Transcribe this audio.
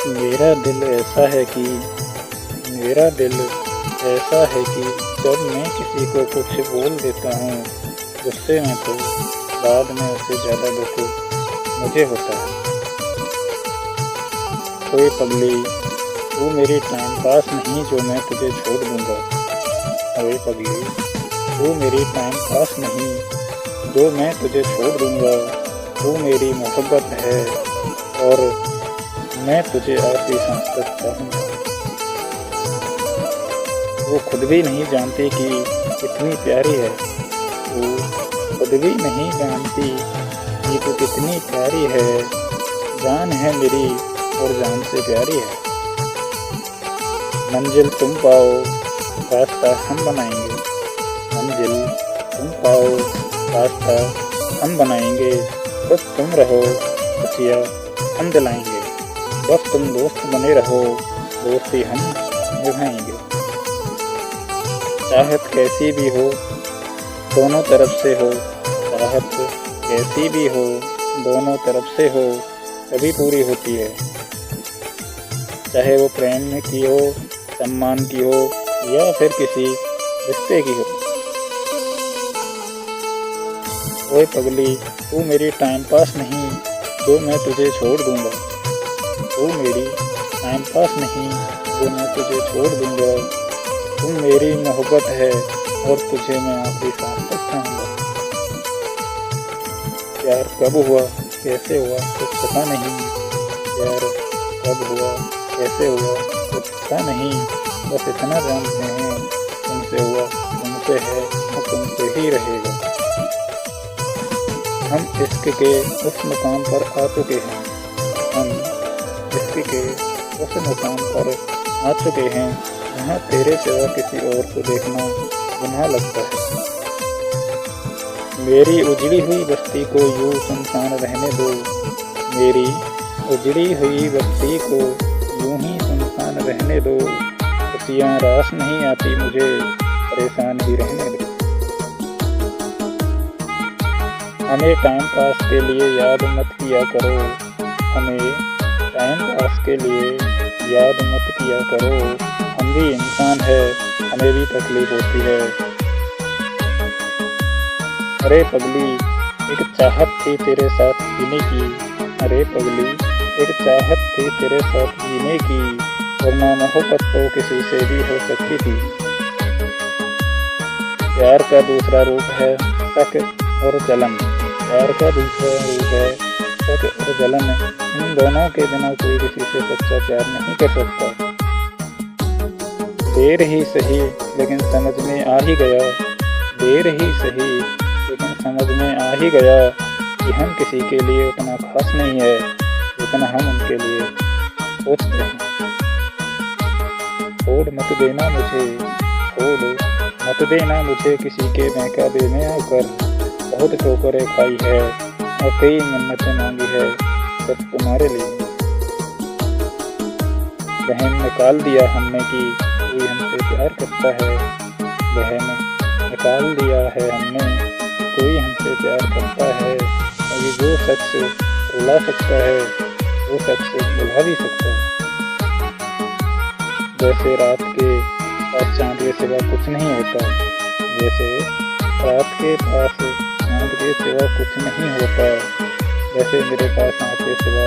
मेरा दिल ऐसा है कि मेरा दिल ऐसा है कि जब मैं किसी को कुछ बोल देता हूँ गुस्से में तो बाद में उससे ज़्यादा दुख मुझे होता है। ओए पगली, तू मेरी टाइम पास नहीं जो मैं तुझे छोड़ दूँगा। ओए पगली, तू मेरी टाइम पास नहीं जो मैं तुझे छोड़ दूँगा। तू मेरी मोहब्बत है और मैं तुझे आखिरी सांस तक चाहूँगा। वो खुद भी नहीं जानती कि कितनी प्यारी है। वो खुद भी नहीं जानती कि तू कितनी प्यारी है। जान है मेरी और जान से प्यारी है। मंजिल तुम पाओ, रास्ता हम बनाएंगे। मंजिल तुम पाओ, रास्ता हम बनाएंगे। बस तुम रहो, खुशियाँ हम दिलाएंगे। बस तुम दोस्त बने रहो, दोस्ती हम निभाएंगे। चाहत कैसी भी हो, दोनों तरफ से हो। चाहत कैसी भी हो, दोनों तरफ से हो, तभी पूरी होती है। चाहे वो प्रेम की हो, सम्मान की हो या फिर किसी रिश्ते की हो। ओए पगली, तू मेरी टाइम पास नहीं जो मैं तुझे छोड़ दूँगा। तू मेरी टाइम पास नहीं जो मैं तुझे छोड़ दूँगा। तुम मेरी मोहब्बत है और तुझे मैं आखिरी सांस तक चाहूँगा। प्यार कब हुआ, कैसे हुआ, कुछ पता नहीं। प्यार कब हुआ, कैसे हुआ, कुछ पता नहीं। बस इतना जानते हैं, तुमसे हुआ, तुमसे है और तुमसे ही रहेगा। हम इश्क के उस मुकाम पर आ चुके हैं। हम इश्क के उस मुकाम पर आ चुके हैं जहाँ तेरे सिवा किसी और को देखना गुनाह लगता है। मेरी उजड़ी हुई बस्ती को यूं सुनसान रहने दो। मेरी उजड़ी हुई बस्ती को यूं ही सुनसान रहने दो। खुशियाँ रास नहीं आती मुझे, परेशान ही रहने दो। हमें टाइम पास के लिए याद मत किया करो। हमें टाइम पास के लिए याद मत किया करो। हम भी इंसान है, हमें भी तकलीफ होती है। अरे पगली, एक चाहत थी तेरे साथ जीने की। अरे पगली, एक चाहत थी तेरे साथ जीने की, वरना मोहब्बत तो किसी से भी हो सकती थी। प्यार का दूसरा रूप है शक और जलन। प्यार का दूसरा रूप है शक और जलन। इन दोनों के बिना कोई किसी से सच्चा प्यार नहीं कर सकता। देर ही सही लेकिन समझ में आ ही गया। देर ही सही लेकिन समझ में आ ही गया कि हम किसी के लिए उतना खास नहीं है जितना हम उनके लिए सोचते हैं। छोड़ मत देना मुझे, छोड़ मत देना मुझे किसी के महका देने आकर। बहुत ठोकरें खाई है और कई मन्नतें मांगी है बस तुम्हारे लिए। बहन निकाल दिया हमने कि कोई हमसे प्यार करता है। बहन निकाल दिया है हमने कोई हमसे प्यार करता है। और ये जो शख्स रुला सकता है वो शख्स बुला भी सकता है। जैसे रात के पास चांद के सिवा कुछ नहीं होता। जैसे रात के पास चांद के सिवा कुछ नहीं होता। जैसे मेरे पास आँख के सिवा